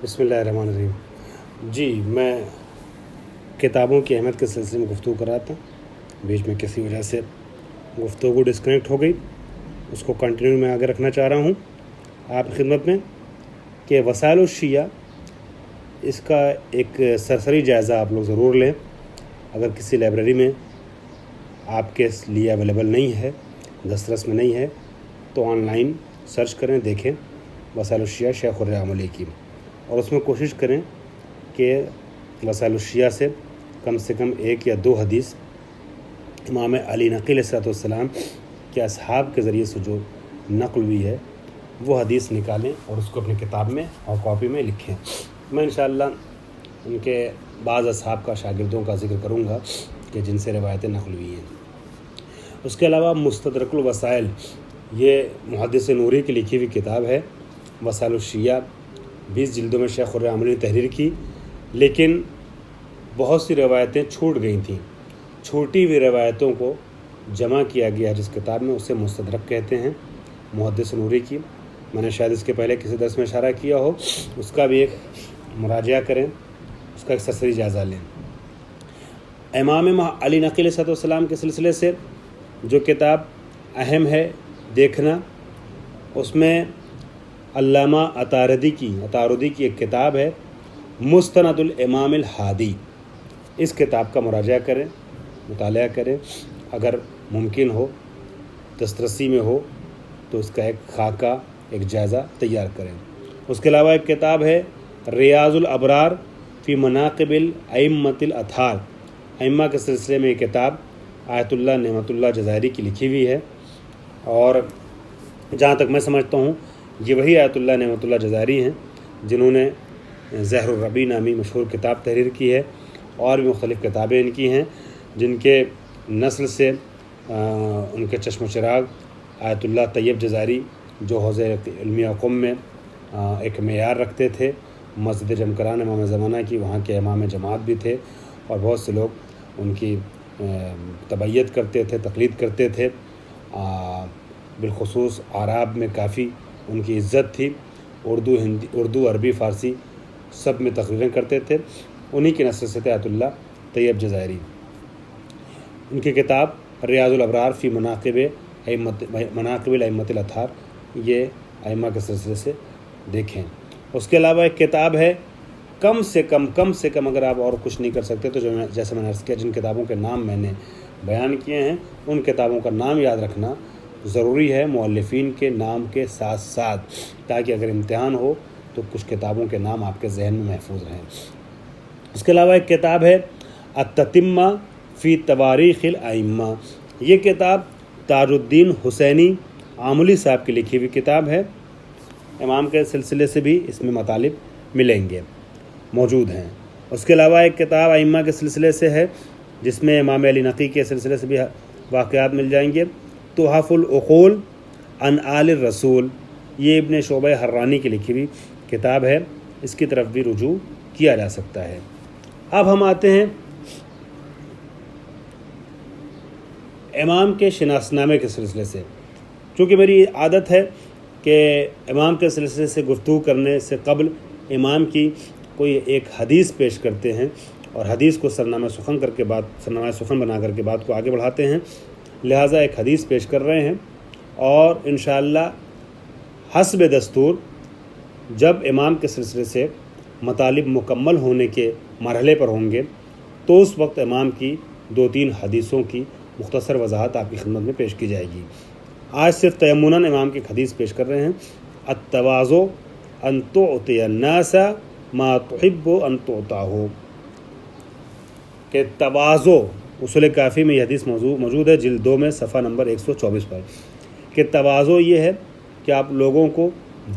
بسم اللہ الرحمن الرحیم۔ جی میں کتابوں کی اہمیت کے سلسلے میں گفتگو کر رہا تھا، بیچ میں کسی وجہ سے گفتگو ڈسکنیکٹ ہو گئی، اس کو کنٹینیو میں آگے رکھنا چاہ رہا ہوں آپ کی خدمت میں کہ وسائل الشیعہ، اس کا ایک سرسری جائزہ آپ لوگ ضرور لیں۔ اگر کسی لائبریری میں آپ کے لیے اویلیبل نہیں ہے، دسترس میں نہیں ہے، تو آن لائن سرچ کریں، دیکھیں وسائل الشیعہ شیخ الرحمۃ علیہ کی، اور اس میں کوشش کریں کہ وسائل الشیعہ سے کم ایک یا دو حدیث امام علی نقی علیہ الصلوۃ والسلام کے اصحاب کے ذریعے سے جو نقل ہوئی ہے وہ حدیث نکالیں اور اس کو اپنی کتاب میں اور کاپی میں لکھیں۔ میں انشاءاللہ ان کے بعض اصحاب کا، شاگردوں کا ذکر کروں گا کہ جن سے روایتیں نقل ہوئی ہیں۔ اس کے علاوہ مستدرک الوسائل، یہ محدث نوری کی لکھی ہوئی کتاب ہے۔ وسائل الشیعہ 20 جلدوں میں شیخ الرحمۃ نے تحریر کی، لیکن بہت سی روایتیں چھوٹ گئی تھیں۔ چھوٹی ہوئی روایتوں کو جمع کیا گیا جس کتاب میں، اسے مستدرک کہتے ہیں، محدث نوری کی۔ میں نے شاید اس کے پہلے کسی درس میں اشارہ کیا ہو، اس کا بھی ایک مراجعہ کریں، اس کا ایک سرسری جائزہ لیں۔ امام علی نقی علیہ السلام کے سلسلے سے جو کتاب اہم ہے دیکھنا، اس میں علامہ عطاردی کی ایک کتاب ہے مستند الامام الہادی۔ اس کتاب کا مراجعہ کریں، مطالعہ کریں، اگر ممکن ہو، دسترسی میں ہو تو اس کا ایک خاکہ، ایک جائزہ تیار کریں۔ اس کے علاوہ ایک کتاب ہے ریاض الابرار فی مناقب الائمۃ الاطہار۔ ائمہ کے سلسلے میں یہ کتاب آیت اللہ نعمت اللہ جزائری کی لکھی ہوئی ہے، اور جہاں تک میں سمجھتا ہوں یہ وہی آیت اللہ نعمت اللہ جزائری ہیں جنہوں نے زہر الربیع نامی مشہور کتاب تحریر کی ہے، اور بھی مختلف کتابیں ان کی ہیں جن کے نسل سے ان کے چشم و چراغ آیت اللہ طیب جزائری، جو حوزہ علمیہ قم میں ایک معیار رکھتے تھے، مسجد جمکران امام زمانہ کی، وہاں کے امام جماعت بھی تھے، اور بہت سے لوگ ان کی تبعیت کرتے تھے، تقلید کرتے تھے۔ بالخصوص عرب میں کافی ان کی عزت تھی، اردو عربی فارسی سب میں تقریریں کرتے تھے۔ انہی کی نسل سے تھے آیت اللہ طیب جزائری۔ ان کی کتاب ریاض الابرار فی مناقب الائمۃ الاطہار، یہ ائمہ کے سلسلے سے دیکھیں۔ اس کے علاوہ ایک کتاب ہے کم سے کم اگر آپ اور کچھ نہیں کر سکتے تو جیسے میں نے عرض کیا، جن کتابوں کے نام میں نے بیان کیے ہیں ان کتابوں کا نام یاد رکھنا ضروری ہے، مؤلفین کے نام کے ساتھ ساتھ، تاکہ اگر امتحان ہو تو کچھ کتابوں کے نام آپ کے ذہن میں محفوظ رہیں۔ اس کے علاوہ ایک کتاب ہے التتمہ فی تواریخ الائمہ۔ یہ کتاب تاج الدین حسینی عاملی صاحب کی لکھی ہوئی کتاب ہے۔ امام کے سلسلے سے بھی اس میں مطالب ملیں گے، موجود ہیں۔ اس کے علاوہ ایک کتاب ائمہ کے سلسلے سے ہے جس میں امام علی نقی کے سلسلے سے بھی واقعات مل جائیں گے، تحف العقول عن آل الرسول۔ یہ ابن شعبہ حرانی کی لکھی ہوئی کتاب ہے، اس کی طرف بھی رجوع کیا جا سکتا ہے۔ اب ہم آتے ہیں امام کے شناسنامے کے سلسلے سے۔ چونکہ میری عادت ہے کہ امام کے سلسلے سے گفتگو کرنے سے قبل امام کی کوئی ایک حدیث پیش کرتے ہیں، اور حدیث کو سرنامہ سخن بنا کر کے بات کو آگے بڑھاتے ہیں، لہٰذا ایک حدیث پیش کر رہے ہیں، اور انشاءاللہ حسب دستور جب امام کے سلسلے سے مطالب مکمل ہونے کے مرحلے پر ہوں گے تو اس وقت امام کی 2-3 حدیثوں کی مختصر وضاحت آپ کی خدمت میں پیش کی جائے گی۔ آج صرف تیمناً امام کی حدیث پیش کر رہے ہیں، التواضع ان تعطی الناس ما تحب ان تعطاہ، کہ تواضع، اصول کافی میں یہ حدیث موجود ہے جلد 2 میں صفحہ نمبر 124 پر، کہ تواضع یہ ہے کہ آپ لوگوں کو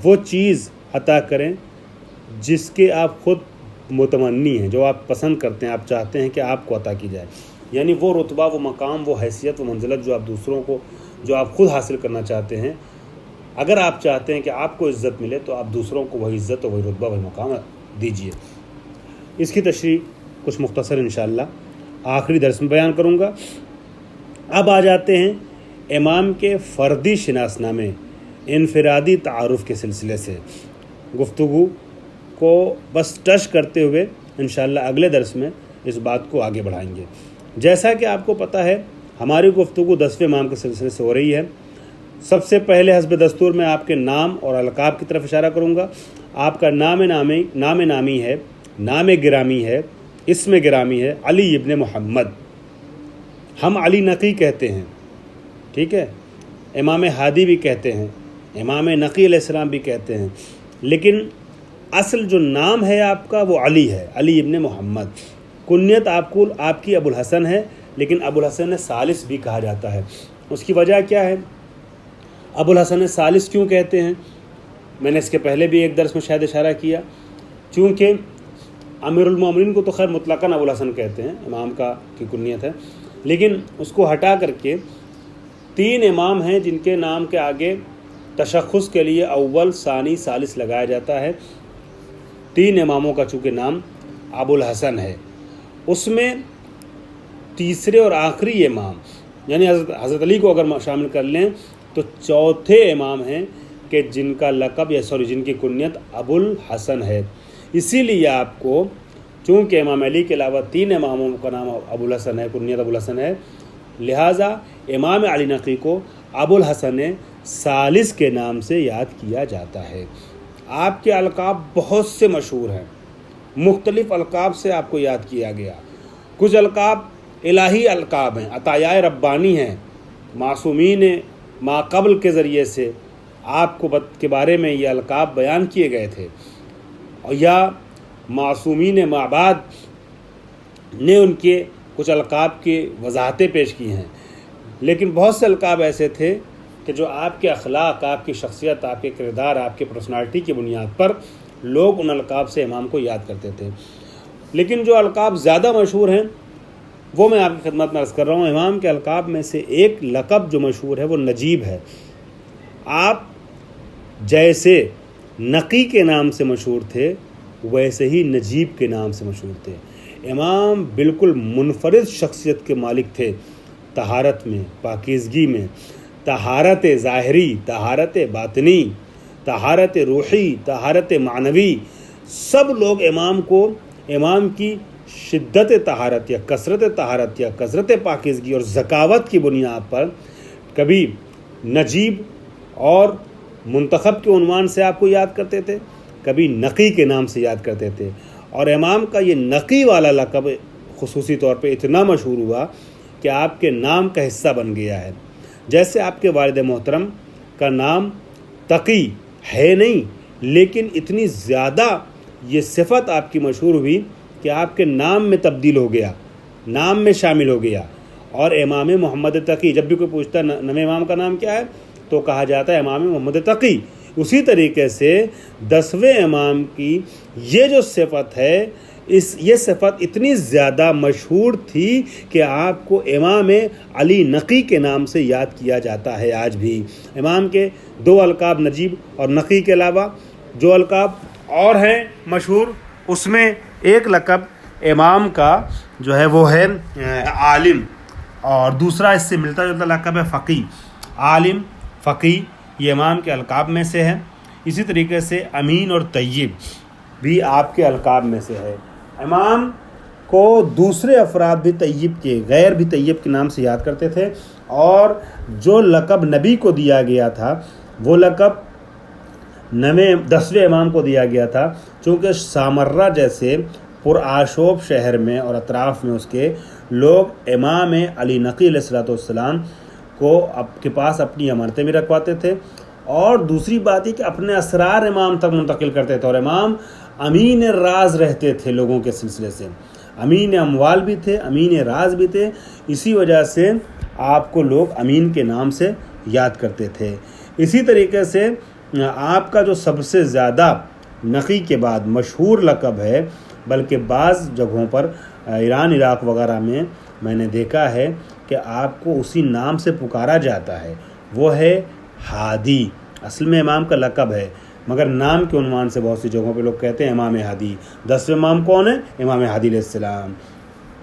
وہ چیز عطا کریں جس کے آپ خود متمنی ہیں، جو آپ پسند کرتے ہیں، آپ چاہتے ہیں کہ آپ کو عطا کی جائے، یعنی وہ رتبہ، وہ مقام، وہ حیثیت، وہ منزلت جو آپ خود حاصل کرنا چاہتے ہیں، اگر آپ چاہتے ہیں کہ آپ کو عزت ملے تو آپ دوسروں کو وہی عزت اور وہی رتبہ، وہی مقام دیجیے۔ اس کی تشریح کچھ مختصر انشاءاللہ آخری درس میں بیان کروں گا۔ اب آ جاتے ہیں امام کے فردی شناسنامے، انفرادی تعارف کے سلسلے سے گفتگو کو بس ٹچ کرتے ہوئے انشاءاللہ اگلے درس میں اس بات کو آگے بڑھائیں گے۔ جیسا کہ آپ کو پتہ ہے ہماری گفتگو 10ویں امام کے سلسلے سے ہو رہی ہے۔ سب سے پہلے حسب دستور میں آپ کے نام اور القاب کی طرف اشارہ کروں گا۔ آپ کا نام نامی ہے، نام گرامی ہے، اسم گرامی ہے علی ابن محمد۔ ہم علی نقی کہتے ہیں، ٹھیک ہے، امام ہادی بھی کہتے ہیں، امام نقی علیہ السلام بھی کہتے ہیں، لیکن اصل جو نام ہے آپ کا وہ علی ہے، علی ابن محمد۔ کنیت آپ کی ابو الحسن ہے، لیکن ابو الحسن ثالث بھی کہا جاتا ہے۔ اس کی وجہ کیا ہے؟ ابو الحسن ثالث کیوں کہتے ہیں؟ میں نے اس کے پہلے بھی ایک درس میں شاید اشارہ کیا، چونکہ امیر المومنین کو تو خیر مطلقاً ابو الحسن کہتے ہیں، امام کی کنیت ہے، لیکن اس کو ہٹا کر کے 3 امام ہیں جن کے نام کے آگے تشخص کے لیے اول، ثانی، ثالث لگایا جاتا ہے۔ 3 اماموں کا چونکہ نام ابو الحسن ہے، اس میں تیسرے اور آخری امام یعنی حضرت علی کو اگر شامل کر لیں تو چوتھے امام ہیں کہ جن کا لقب جن کی کنیت ابو الحسن ہے۔ اسی لیے آپ کو چونکہ امام علی کے علاوہ 3 اماموں کا نام ابو الحسن ہے، کنیت ابو الحسن ہے، لہٰذا امام علی نقی کو ابو الحسن ثالث کے نام سے یاد کیا جاتا ہے۔ آپ کے القاب بہت سے مشہور ہیں، مختلف القاب سے آپ کو یاد کیا گیا۔ کچھ القاب الہی القاب ہیں، عطایائے ربانی ہیں، معصومین ما قبل کے ذریعے سے آپ کو کے بارے میں یہ القاب بیان کیے گئے تھے، یا معصومین ما بعد نے ان کے کچھ القاب کی وضاحتیں پیش کی ہیں۔ لیکن بہت سے القاب ایسے تھے کہ جو آپ کے اخلاق، آپ کی شخصیت، آپ کے کردار، آپ کے پرسنالٹی کی بنیاد پر لوگ ان القاب سے امام کو یاد کرتے تھے۔ لیکن جو القاب زیادہ مشہور ہیں وہ میں آپ کی خدمت میں عرض کر رہا ہوں۔ امام کے القاب میں سے ایک لقب جو مشہور ہے وہ نجیب ہے۔ آپ جیسے نقی کے نام سے مشہور تھے ویسے ہی نجیب کے نام سے مشہور تھے۔ امام بالکل منفرد شخصیت کے مالک تھے، طہارت میں، پاکیزگی میں، طہارت ظاہری، طہارت باطنی، طہارت روحی، طہارت معنوی۔ سب لوگ امام کی شدت طہارت یا کثرت پاکیزگی اور ذکاوت کی بنیاد پر کبھی نجیب اور منتخب کے عنوان سے آپ کو یاد کرتے تھے، کبھی نقی کے نام سے یاد کرتے تھے۔ اور امام کا یہ نقی والا لقب خصوصی طور پہ اتنا مشہور ہوا کہ آپ کے نام کا حصہ بن گیا ہے۔ جیسے آپ کے والد محترم کا نام تقی ہے نہیں، لیکن اتنی زیادہ یہ صفت آپ کی مشہور ہوئی کہ آپ کے نام میں تبدیل ہو گیا، نام میں شامل ہو گیا۔ اور امام محمد تقی، جب بھی کوئی پوچھتا نویں امام کا نام کیا ہے تو کہا جاتا ہے امام محمد تقی۔ اسی طریقے سے 10ویں امام کی یہ جو صفت ہے، یہ صفت اتنی زیادہ مشہور تھی کہ آپ کو امام علی نقی کے نام سے یاد کیا جاتا ہے آج بھی۔ امام کے 2 القاب نجیب اور نقی کے علاوہ جو القاب اور ہیں مشہور، اس میں ایک لقب امام کا جو ہے وہ ہے عالم، اور دوسرا اس سے ملتا جلتا لقب ہے فقی۔ عالم، فقی یہ امام کے القاب میں سے ہے۔ اسی طریقے سے امین اور طیب بھی آپ کے القاب میں سے ہے۔ امام کو دوسرے افراد بھی طیب کے، غیر بھی طیب کے نام سے یاد کرتے تھے، اور جو لقب نبی کو دیا گیا تھا وہ لقب 10ویں امام کو دیا گیا تھا، چونکہ سامرہ جیسے پرآشوب شہر میں اور اطراف میں اس کے لوگ امام علی نقی علیہ السلام کو کے پاس اپنی امانتیں بھی رکھواتے تھے، اور دوسری بات یہ کہ اپنے اسرار امام تک منتقل کرتے تھے، اور امام امین راز رہتے تھے لوگوں کے سلسلے سے، امین اموال بھی تھے، امین راز بھی تھے۔ اسی وجہ سے آپ کو لوگ امین کے نام سے یاد کرتے تھے۔ اسی طریقے سے آپ کا جو سب سے زیادہ نقی کے بعد مشہور لقب ہے، بلکہ بعض جگہوں پر ایران، عراق وغیرہ میں نے دیکھا ہے کہ آپ کو اسی نام سے پکارا جاتا ہے، وہ ہے ہادی۔ اصل میں امام کا لقب ہے، مگر نام کے عنوان سے بہت سی جگہوں پہ لوگ کہتے ہیں امام ہادی۔ 10ویں امام کون ہے؟ امام ہادی علیہ السلام۔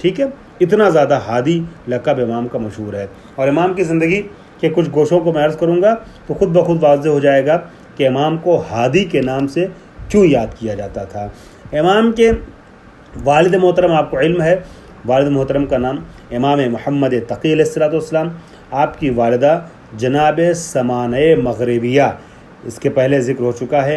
ٹھیک ہے، اتنا زیادہ ہادی لقب امام کا مشہور ہے۔ اور امام کی زندگی کے کچھ گوشوں کو میں عرض کروں گا تو خود بخود واضح ہو جائے گا کہ امام کو ہادی کے نام سے کیوں یاد کیا جاتا تھا؟ امام کے والد محترم، آپ کو علم ہے والد محترم کا نام امام محمد تقی علیہ السلام، آپ کی والدہ جناب سمانہ مغربیہ، اس کے پہلے ذکر ہو چکا ہے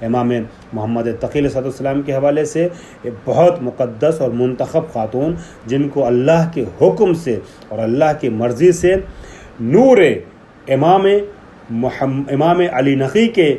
امام محمد تقی علیہ السلام کے حوالے سے، بہت مقدس اور منتخب خاتون، جن کو اللہ کے حکم سے اور اللہ کی مرضی سے نور امام علی نقی کے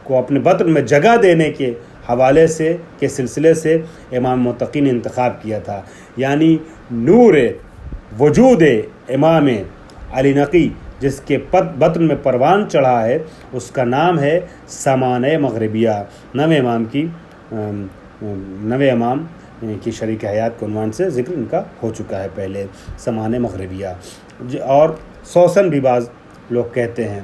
کو اپنے بطن میں جگہ دینے کے حوالے سے کے سلسلے سے امام متقی نے انتخاب کیا تھا. یعنی نور وجود امام علی نقی جس کے بطن میں پروان چڑھا ہے، اس کا نام ہے سمانہ مغربیہ. نوے امام کی شریک حیات کے عنوان سے ذکر ان کا ہو چکا ہے پہلے، سمانہ مغربیہ، اور سوسن بھی بعض لوگ کہتے ہیں.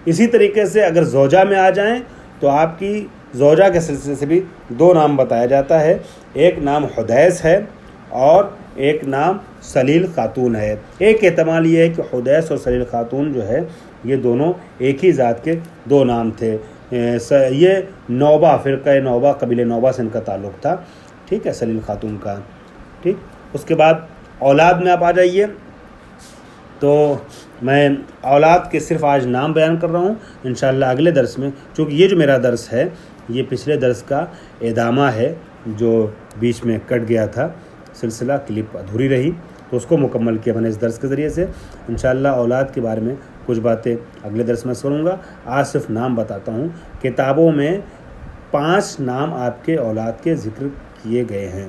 اسی طریقے سے اگر زوجہ میں آ جائیں تو آپ کی زوجہ کے سلسلے سے بھی 2 نام بتایا جاتا ہے. ایک نام حدیث ہے اور ایک نام سلیل خاتون ہے. ایک احتمال یہ ہے کہ حدیث اور سلیل خاتون جو ہے یہ دونوں ایک ہی ذات کے 2 نام تھے. یہ نوبہ، فرقہ نوبہ، قبیلہ نوبہ سے ان کا تعلق تھا. ٹھیک ہے، سلیل خاتون کا. ٹھیک، اس کے بعد اولاد میں آپ آ جائیے. تو میں اولاد کے صرف آج نام بیان کر رہا ہوں. انشاءاللہ اگلے درس میں، چونکہ یہ جو میرا درس ہے یہ پچھلے درس کا ادامہ ہے جو بیچ میں کٹ گیا تھا، سلسلہ کلپ ادھوری رہی، تو اس کو مکمل کیا میں نے اس درس کے ذریعے سے. انشاءاللہ اولاد کے بارے میں کچھ باتیں اگلے درس میں کروں گا. آج صرف نام بتاتا ہوں. کتابوں میں 5 نام آپ کے اولاد کے ذکر کیے گئے ہیں.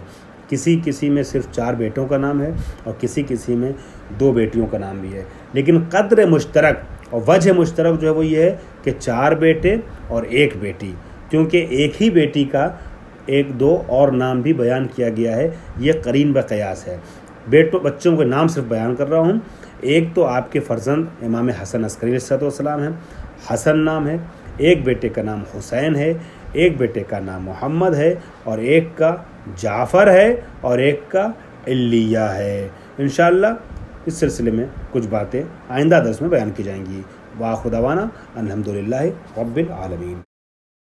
کسی میں صرف 4 بیٹوں کا نام ہے اور کسی میں 2 بیٹیوں کا نام بھی ہے. لیکن قدر مشترک اور وجہ مشترک جو ہے وہ یہ ہے کہ 4 بیٹے اور 1 بیٹی، کیونکہ ایک ہی بیٹی کا 1-2 اور نام بھی بیان کیا گیا ہے. یہ قرین بقیاس ہے. بچوں کے نام صرف بیان کر رہا ہوں. ایک تو آپ کے فرزند امام حسن عسکری علیہ السلام ہیں، حسن نام ہے. ایک بیٹے کا نام حسین ہے، ایک بیٹے کا نام محمد ہے، اور ایک کا جعفر ہے، اور ایک کا علیہ ہے. انشاءاللہ اس سلسلے میں کچھ باتیں آئندہ درس میں بیان کی جائیں گی. وآخر دعوانا الحمدللہ رب العالمین.